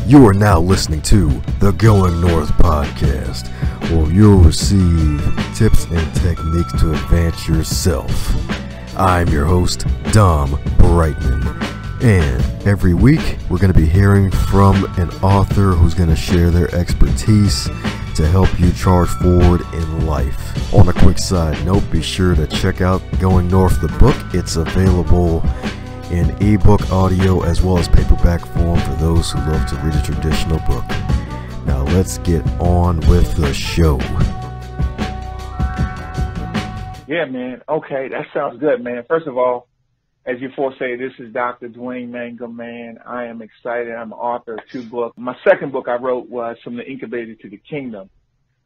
You are now listening to the Going North podcast, where you'll receive tips and techniques to advance yourself. I'm your host, Dom Brightmon, and every week we're going to be hearing from an author who's going to share their expertise to help you charge forward in life. On a quick side note, be sure to check out Going North the book. It's available in ebook, audio, as well as paperback form for those who love to read a traditional book. Now let's get on with the show. Yeah, man. Okay, that sounds good, man. First of all, as you foresay, this is Dr. Duane Mangum, man. I am excited. I'm an author of 2 books. My second book I wrote was From the Incubator to the Kingdom,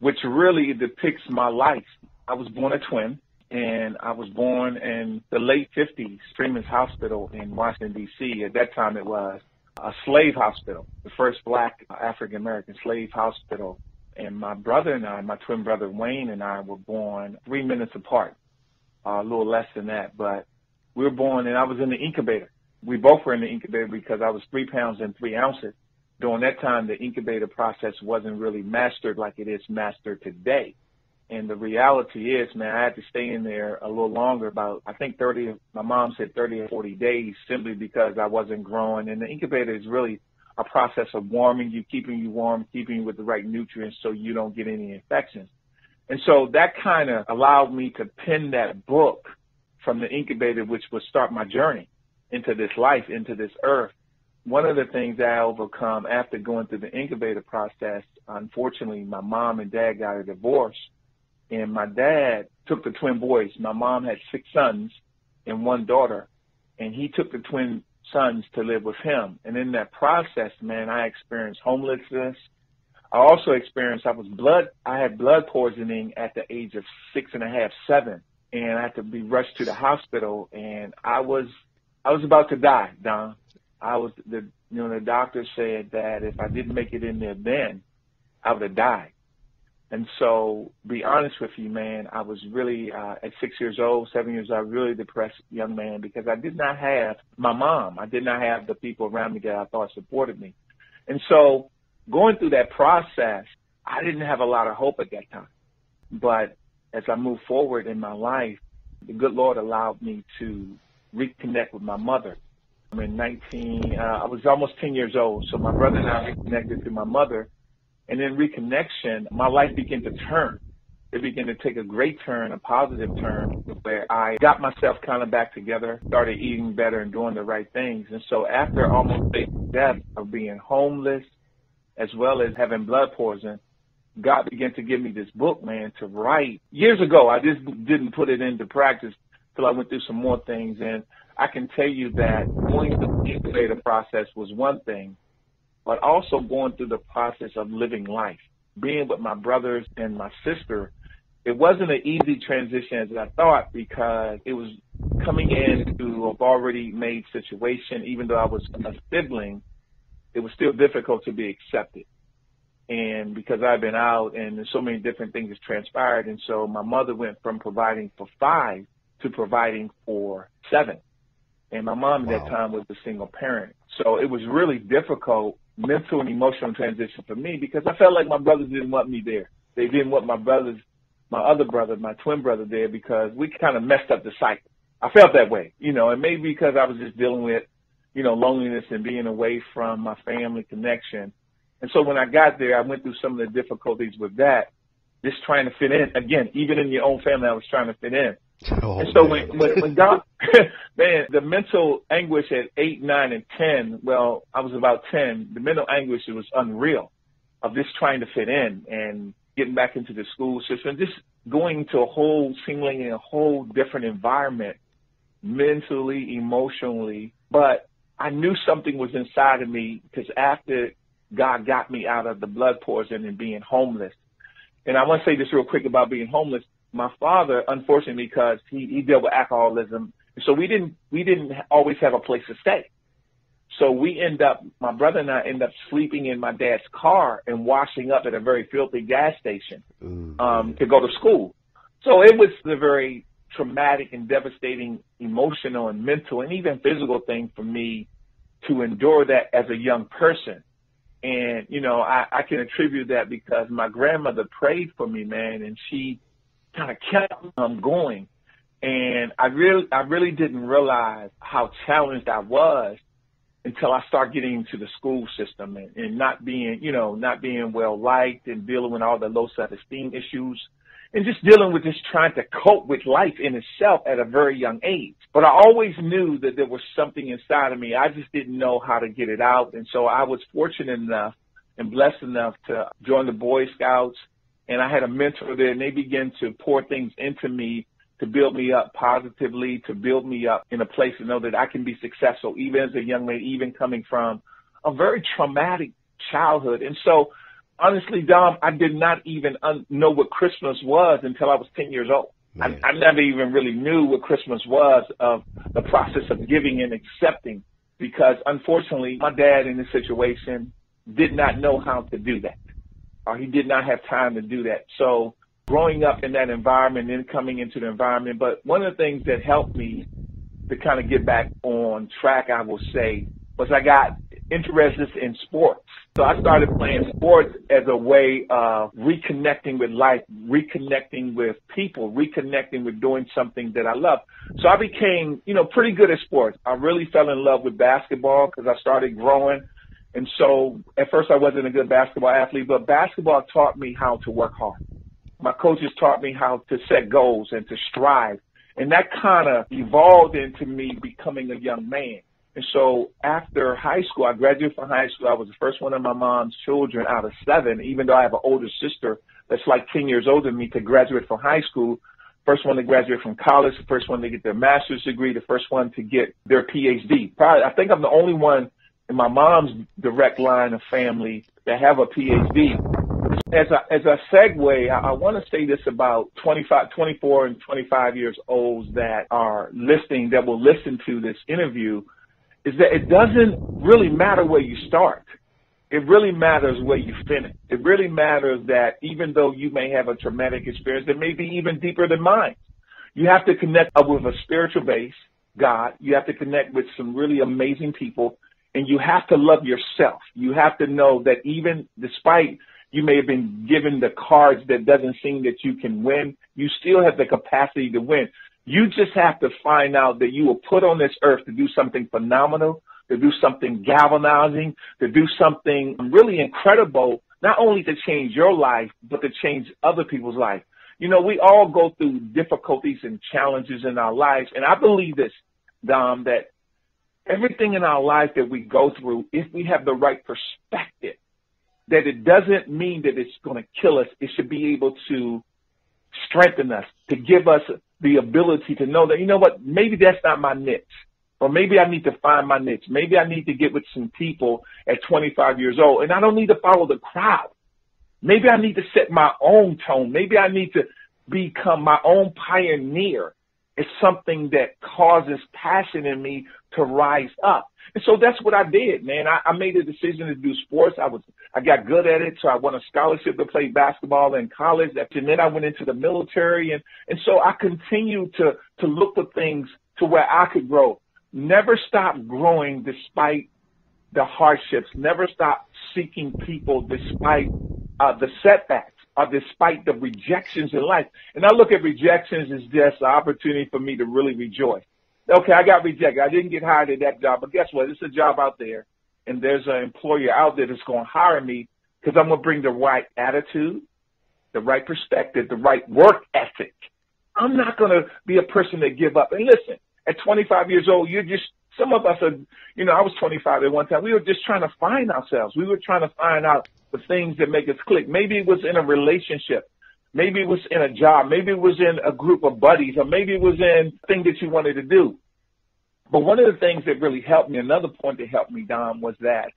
which really depicts my life. I was born a twin, and I was born in the late 50s, Freeman's Hospital in Washington, D.C. At that time, it was a slave hospital, the first black African-American slave hospital. And my brother and I, my twin brother Wayne and I, were born 3 minutes apart, a little less than that. But we were born, and I was in the incubator. We both were in the incubator because I was 3 pounds and 3 ounces. During that time, the incubator process wasn't really mastered like it is mastered today. And the reality is, man, I had to stay in there a little longer, about, I think 30, my mom said 30 or 40 days, simply because I wasn't growing. And the incubator is really a process of warming you, keeping you warm, keeping you with the right nutrients so you don't get any infections. And so that kind of allowed me to pen that book, From the Incubator, which would start my journey into this life, into this earth. One of the things that I overcome after going through the incubator process, unfortunately, my mom and dad got a divorce. And my dad took the twin boys. My mom had 6 sons and 1 daughter, and he took the twin sons to live with him. And in that process, man, I experienced homelessness. I also experienced, I had blood poisoning at the age of 6.5, 7, and I had to be rushed to the hospital. And I was about to die, Don. The doctor said that if I didn't make it in there then, I would have died. And so, be honest with you, man, I was really, at 6 years old, 7 years old, really depressed young man, because I did not have my mom. I did not have the people around me that I thought supported me. And so, going through that process, I didn't have a lot of hope at that time. But as I moved forward in my life, the good Lord allowed me to reconnect with my mother. I was almost 10 years old, so my brother and I reconnected to my mother. And in reconnection, my life began to turn. It began to take a great turn, a positive turn, where I got myself kind of back together, started eating better and doing the right things. And so after almost a death of being homeless, as well as having blood poisoning, God began to give me this book, man, to write. Years ago, I just didn't put it into practice till I went through some more things. And I can tell you that going through the incubator process was one thing, but also going through the process of living life, being with my brothers and my sister. It wasn't an easy transition as I thought, because it was coming into an already made situation. Even though I was a sibling, it was still difficult to be accepted. And because I've been out and so many different things have transpired, and so my mother went from providing for 5 to providing for 7. And my mom at that time was a single parent. So it was really difficult mental and emotional transition for me, because I felt like my brothers didn't want me there. They didn't want my other brother, my twin brother there, because we kind of messed up the cycle. I felt that way, and maybe because I was just dealing with, loneliness and being away from my family connection. And so when I got there, I went through some of the difficulties with that, just trying to fit in. Again, even in your own family, I was trying to fit in. Oh, and so when God, man, the mental anguish at 8, 9, and 10, well, I was about 10, the mental anguish, it was unreal, of just trying to fit in and getting back into the school system, just going to seemingly in a whole different environment, mentally, emotionally. But I knew something was inside of me, because after God got me out of the blood poison and being homeless, and I want to say this real quick about being homeless. My father, unfortunately, because he dealt with alcoholism, so we didn't always have a place to stay. So my brother and I end up sleeping in my dad's car and washing up at a very filthy gas station to go to school. So it was a very traumatic and devastating emotional and mental and even physical thing for me to endure that as a young person. And, you know, I can attribute that because my grandmother prayed for me, man, and she kind of kept going. And I really didn't realize how challenged I was until I started getting into the school system and not being well liked and dealing with all the low self-esteem issues and just dealing with just trying to cope with life in itself at a very young age. But I always knew that there was something inside of me. I just didn't know how to get it out. And so I was fortunate enough and blessed enough to join the Boy Scouts. And I had a mentor there, and they began to pour things into me to build me up positively, to build me up in a place to know that I can be successful, even as a young man, even coming from a very traumatic childhood. And so, honestly, Dom, I did not even know what Christmas was until I was 10 years old. I never even really knew what Christmas was, of the process of giving and accepting, because unfortunately, my dad in this situation did not know how to do that, or he did not have time to do that. So growing up in that environment and then coming into the environment. But one of the things that helped me to kind of get back on track, I will say, was I got interested in sports. So I started playing sports as a way of reconnecting with life, reconnecting with people, reconnecting with doing something that I love. So I became, pretty good at sports. I really fell in love with basketball because I started growing. And so at first I wasn't a good basketball athlete, but basketball taught me how to work hard. My coaches taught me how to set goals and to strive. And that kind of evolved into me becoming a young man. And so after high school, I graduated from high school. I was the first one of my mom's children out of 7, even though I have an older sister that's like 10 years older than me, to graduate from high school. First one to graduate from college, the first one to get their master's degree, the first one to get their PhD. Probably, I think I'm the only one in my mom's direct line of family that have a PhD. As a segue, I want to say this about 24 and 25 years old that are listening, that will listen to this interview, is that it doesn't really matter where you start. It really matters where you finish. It really matters that even though you may have a traumatic experience that may be even deeper than mine, you have to connect up with a spiritual base, God. You have to connect with some really amazing people, and you have to love yourself. You have to know that even despite you may have been given the cards that doesn't seem that you can win, you still have the capacity to win. You just have to find out that you were put on this earth to do something phenomenal, to do something galvanizing, to do something really incredible, not only to change your life, but to change other people's life. We all go through difficulties and challenges in our lives. And I believe this, Dom, that everything in our life that we go through, if we have the right perspective, that it doesn't mean that it's going to kill us. It should be able to strengthen us, to give us the ability to know that, maybe that's not my niche, or maybe I need to find my niche. Maybe I need to get with some people at 25 years old, and I don't need to follow the crowd. Maybe I need to set my own tone. Maybe I need to become my own pioneer. It's something that causes passion in me to rise up. And so that's what I did, man. I made a decision to do sports. I got good at it, so I won a scholarship to play basketball in college. And then I went into the military. And so I continued to look for things to where I could grow. Never stop growing despite the hardships. Never stop seeking people despite the setbacks, or despite the rejections in life. And I look at rejections as just an opportunity for me to really rejoice. Okay, I got rejected. I didn't get hired at that job, but guess what? It's a job out there, and there's an employer out there that's going to hire me because I'm going to bring the right attitude, the right perspective, the right work ethic. I'm not going to be a person that give up. And listen, at 25 years old, some of us are, I was 25 at one time. We were just trying to find ourselves. We were trying to find out the things that make us click. Maybe it was in a relationship. Maybe it was in a job. Maybe it was in a group of buddies, or maybe it was in a thing that you wanted to do. But one of the things that really helped me, another point that helped me, Dom, was that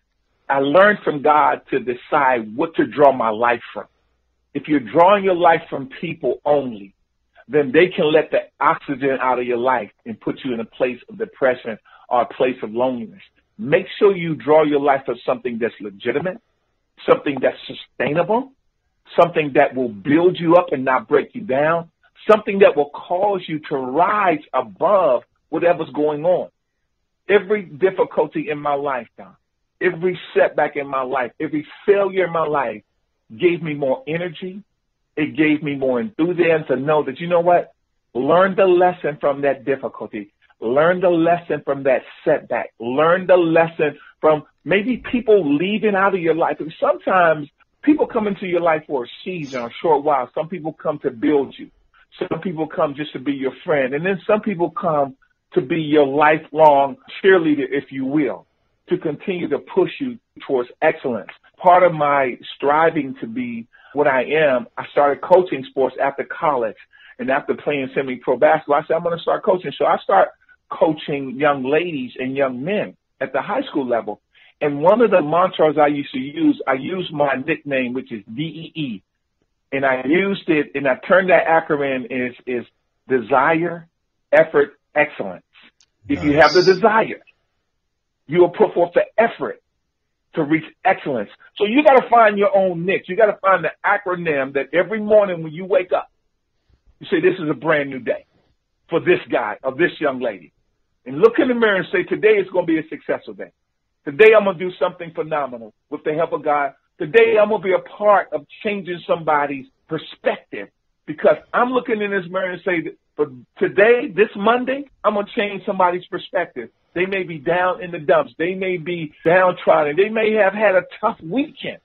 I learned from God to decide what to draw my life from. If you're drawing your life from people only, then they can let the oxygen out of your life and put you in a place of depression or a place of loneliness. Make sure you draw your life from something that's legitimate, something that's sustainable, something that will build you up and not break you down, something that will cause you to rise above whatever's going on. Every difficulty in my life, Don, every setback in my life, every failure in my life gave me more energy. It gave me more enthusiasm to know that, you know what? Learn the lesson from that difficulty. Learn the lesson from that setback. Learn the lesson from maybe people leaving out of your life. And sometimes people come into your life for a season, a short while. Some people come to build you. Some people come just to be your friend. And then some people come to be your lifelong cheerleader, if you will, to continue to push you towards excellence. Part of my striving to be what I am, I started coaching sports after college. And after playing semi-pro basketball, I said, I'm going to start coaching. So I start coaching young ladies and young men at the high school level. And one of the mantras I used to use, I used my nickname, which is DEE. And I used it, and I turned that acronym is desire, effort, excellence. Nice. If you have the desire, you will put forth the effort to reach excellence. So you got to find your own niche. You got to find the acronym that every morning when you wake up, you say, this is a brand new day for this guy or this young lady. And look in the mirror and say, today is going to be a successful day. Today I'm going to do something phenomenal with the help of God. Today I'm going to be a part of changing somebody's perspective, because I'm looking in this mirror and say, for today, this Monday, I'm going to change somebody's perspective. They may be down in the dumps. They may be downtrodden. They may have had a tough weekend,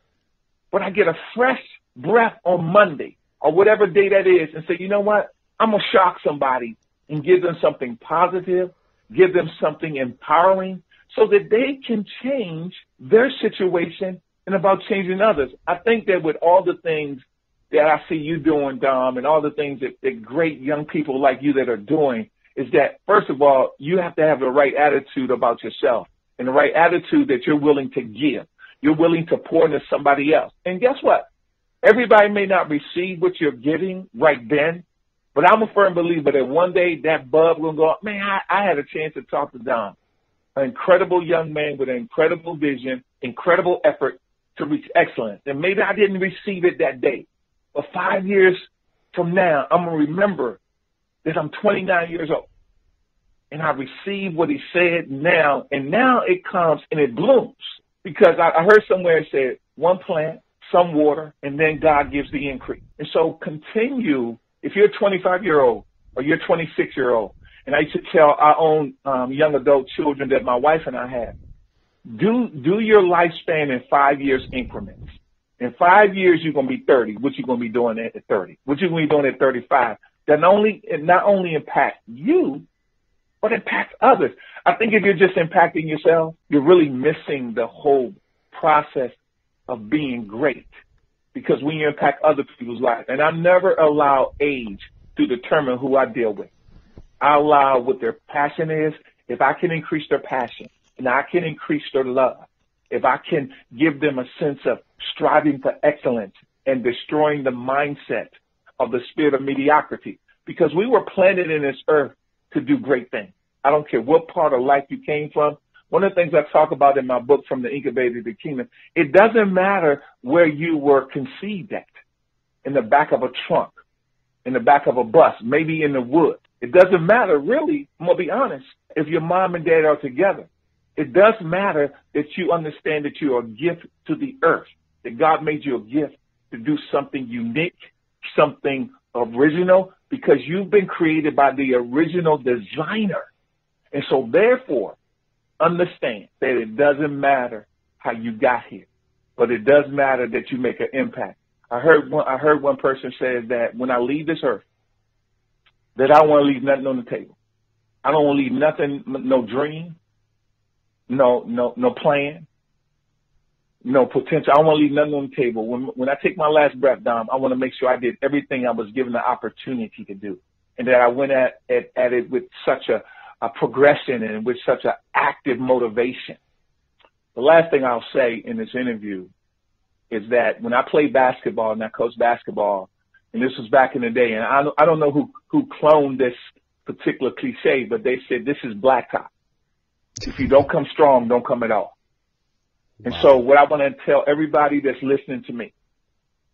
but I get a fresh breath on Monday or whatever day that is and say, you know what? I'm going to shock somebody and give them something positive, give them something empowering so that they can change their situation and about changing others. I think that with all the things that I see you doing, Dom, and all the things that great young people like you that are doing, is that, first of all, you have to have the right attitude about yourself and the right attitude that you're willing to give. You're willing to pour into somebody else. And guess what? Everybody may not receive what you're giving right then, but I'm a firm believer that one day that bulb will go up. Man, I had a chance to talk to Dom, an incredible young man with an incredible vision, incredible effort to reach excellence. And maybe I didn't receive it that day, but 5 years from now, I'm going to remember that I'm 29 years old, and I received what he said now, and now it comes and it blooms, because I heard somewhere it said, one plant, some water, and then God gives the increase. And so continue, if you're a 25-year-old or you're a 26-year-old, and I used to tell our own young adult children that my wife and I had, do your lifespan in 5 years increments. In 5 years, you're going to be 30. What you going to be doing at 30? What you going to be doing at 35? That not only impact you, but impacts others. I think if you're just impacting yourself, you're really missing the whole process of being great. Because when you impact other people's lives, and I never allow age to determine who I deal with. I allow what their passion is. If I can increase their passion, and I can increase their love, if I can give them a sense of striving for excellence and destroying the mindset of the spirit of mediocrity, because we were planted in this earth to do great things. I don't care what part of life you came from. One of the things I talk about in my book, From the Incubator to the Kingdom, it doesn't matter where you were conceived at, in the back of a trunk, in the back of a bus, maybe in the woods. It doesn't matter, really, I'm going to be honest, if your mom and dad are together. It does matter that you understand that you are a gift to the earth, that God made you a gift to do something unique, something original, because you've been created by the original designer. And so, therefore, understand that it doesn't matter how you got here, but it does matter that you make an impact. I heard one person say that when I leave this earth, that I don't want to leave nothing on the table. I don't want to leave nothing, no dream, no plan, no potential. I don't want to leave nothing on the table. When I take my last breath, Dom, I want to make sure I did everything I was given the opportunity to do, and that I went at it with such a progression and with such an active motivation. The last thing I'll say in this interview is that when I played basketball and I coached basketball, and this was back in the day, and I don't know who cloned this particular cliche, but they said this is blacktop. If you don't come strong, don't come at all. Wow. And so what I want to tell everybody that's listening to me,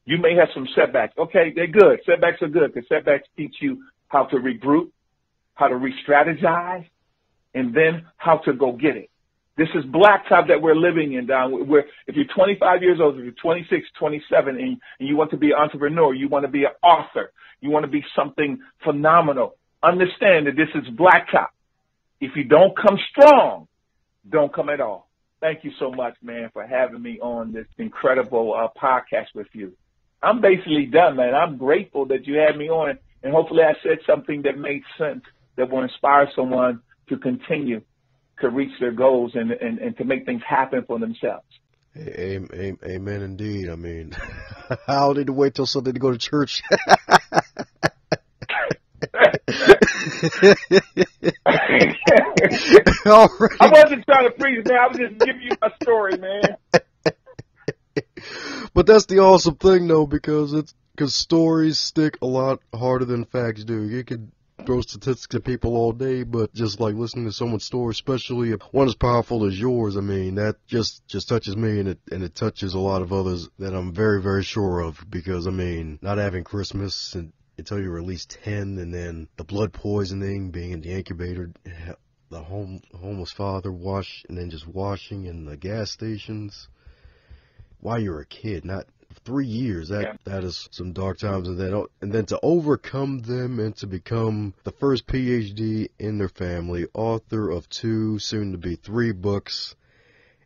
you may have some setbacks. Okay, they're good. Setbacks are good because setbacks teach you how to regroup, how to re-strategize, and then how to go get it. This is blacktop that we're living in, Don. If you're 25 years old, if you're 26, 27, and you want to be an entrepreneur, you want to be an author, you want to be something phenomenal, understand that this is blacktop. If you don't come strong, don't come at all. Thank you so much, man, for having me on this incredible podcast with you. I'm basically done, man. I'm grateful that you had me on, and hopefully I said something that made sense, that will inspire someone to continue to reach their goals and to make things happen for themselves. Amen indeed. I mean, I don't need to wait till Sunday to go to church. I wasn't trying to preach, man. I was just giving you my story, man. But that's the awesome thing, though, because stories stick a lot harder than facts do. You could throw statistics at people all day, but just like listening to someone's story, especially if one as powerful as yours, I mean, that just touches me, and it touches a lot of others that I'm very, very sure of. Because I mean, not having Christmas until you were at least 10, and then the blood poisoning, being in the incubator, the homeless father and then just washing in the gas stations while you were a kid, not 3 years. That is some dark times, and then to overcome them and to become the first PhD in their family, author of 2, soon to be 3 books,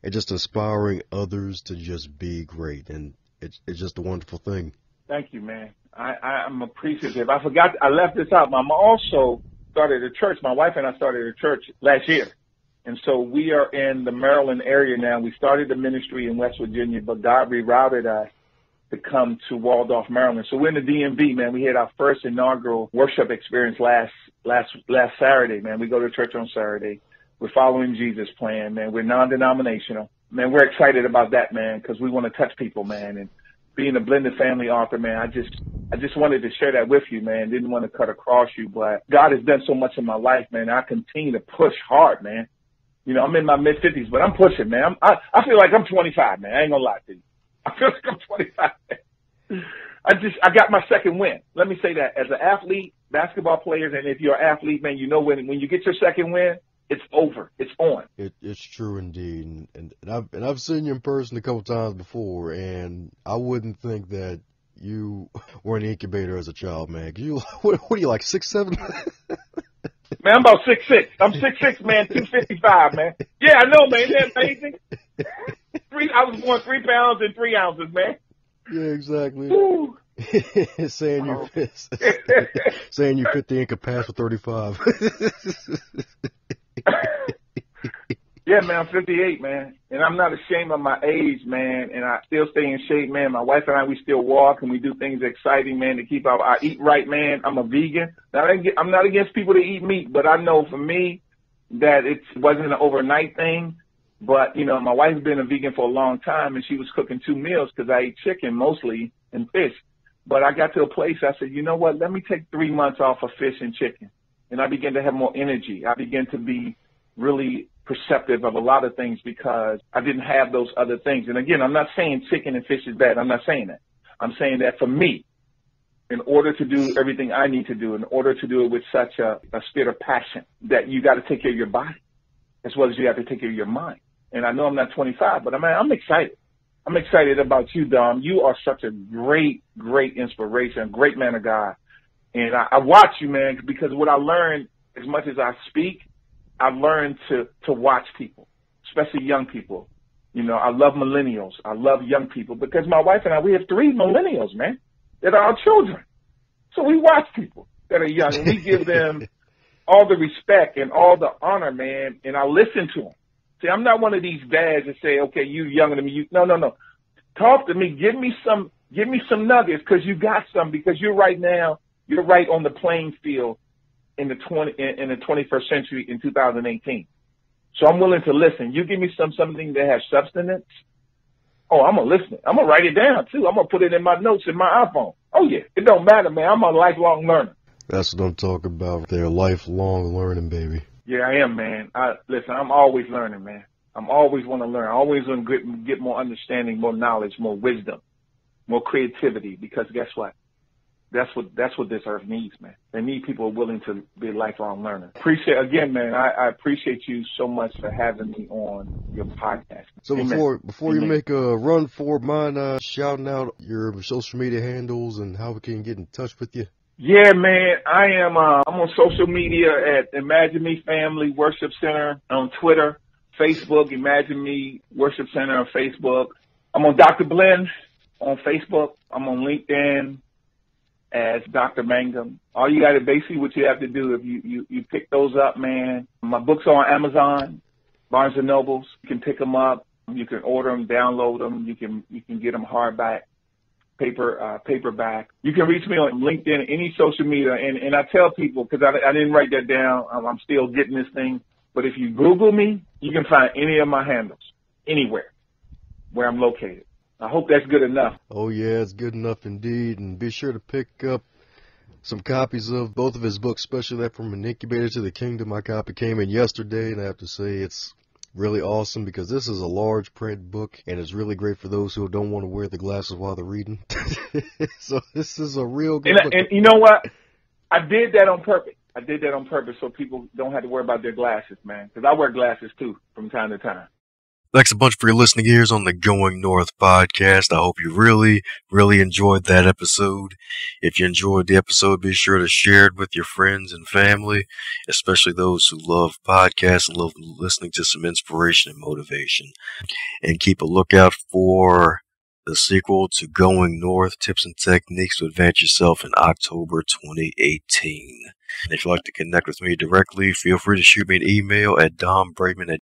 and just inspiring others to just be great. And it's just a wonderful thing. Thank you, man. I'm appreciative. I forgot, I left this out. Mama also started a church. My wife and I started a church last year. And so we are in the Maryland area now. We started the ministry in West Virginia, but God rerouted us to come to Waldorf, Maryland. So we're in the DMV, man. We had our first inaugural worship experience last Saturday, man. We go to church on Saturday. We're following Jesus' plan, man. We're non-denominational. Man, we're excited about that, man, because we want to touch people, man. And being a blended family author, man, I just wanted to share that with you, man. Didn't want to cut across you, but God has done so much in my life, man. I continue to push hard, man. You know, I'm in my mid-50s, but I'm pushing, man. I feel like I'm 25, man. I ain't gonna lie to you. I feel like I'm 25, man. I got my second win. Let me say that. As an athlete, basketball players, and if you're an athlete, man, you know when you get your second win, it's over. It's on. It's true indeed, and I've seen you in person a couple times before, and I wouldn't think that you were an incubator as a child, man. What are you, like 6'7"? Man, I'm about 6'6". I'm 6'6", man, 255, man. Yeah, I know, man. Isn't that amazing? I was born 3 pounds and 3 ounces, man. Yeah, exactly. saying you fit the Inca pass for 35. Yeah, man, I'm 58, man. And I'm not ashamed of my age, man. And I still stay in shape, man. My wife and I, we still walk and we do things exciting, man, to keep I eat right, man. I'm a vegan. Now, I'm not against people that eat meat, but I know for me that it wasn't an overnight thing. But, you know, my wife's been a vegan for a long time, and she was cooking 2 meals because I eat chicken mostly and fish. But I got to a place, I said, you know what, let me take 3 months off of fish and chicken. And I began to have more energy. I began to be really perceptive of a lot of things because I didn't have those other things. And again, I'm not saying chicken and fish is bad. I'm not saying that. I'm saying that for me, in order to do everything I need to do, in order to do it with such a spirit of passion, that you got to take care of your body as well as you have to take care of your mind. And I know I'm not 25, but I'm excited. I'm excited about you, Dom. You are such a great, great inspiration, a great man of God. And I watch you, man, because what I learned, as much as I speak, I've learned to watch people, especially young people. You know, I love millennials. I love young people because my wife and I, we have 3 millennials, man, that are our children. So we watch people that are young and we give them all the respect and all the honor, man, and I listen to them. See, I'm not one of these dads that say, okay, you younger than me. No. Talk to me. Give me some nuggets because you got some, because you're right on the playing field in the 21st century in 2018. So I'm willing to listen. You give me something that has substance. Oh, I'm going to listen. I'm going to write it down too. I'm going to put it in my notes in my iPhone. Oh yeah. It don't matter, man. I'm a lifelong learner. That's what I'm talking about. They're lifelong learning, baby. Yeah, I am, man. Listen, I'm always learning, man. I'm always want to learn. I always want to get more understanding, more knowledge, more wisdom, more creativity. Because guess what? That's what this earth needs, man. They need people willing to be lifelong learners. I appreciate you so much for having me on your podcast. So before you make a run for mine, shouting out your social media handles and how we can get in touch with you. Yeah, man, I'm on social media at Imagine Me Family Worship Center on Twitter, Facebook, Imagine Me Worship Center on Facebook. I'm on Dr. Blend on Facebook. I'm on LinkedIn as Dr. Mangum. All you got to basically what you have to do if you pick those up, man. My books are on Amazon, Barnes and Nobles. You can pick them up. You can order them, download them. You can get them hardback, paperback. You can reach me on LinkedIn, any social media, and I tell people, because I didn't write that down. I'm still getting this thing. But if you Google me, you can find any of my handles anywhere where I'm located. I hope that's good enough. Oh, yeah, it's good enough indeed. And be sure to pick up some copies of both of his books, especially that from An Incubator to the Kingdom. My copy came in yesterday, and I have to say it's really awesome because this is a large print book, and it's really great for those who don't want to wear the glasses while they're reading. So this is a real good book. And you know what? I did that on purpose so people don't have to worry about their glasses, man, because I wear glasses, too, from time to time. Thanks a bunch for your listening ears on the Going North podcast. I hope you really, really enjoyed that episode. If you enjoyed the episode, be sure to share it with your friends and family, especially those who love podcasts and love listening to some inspiration and motivation. And keep a lookout for the sequel to Going North, Tips and Techniques to Advance Yourself in October 2018. And if you'd like to connect with me directly, feel free to shoot me an email at dombrightmon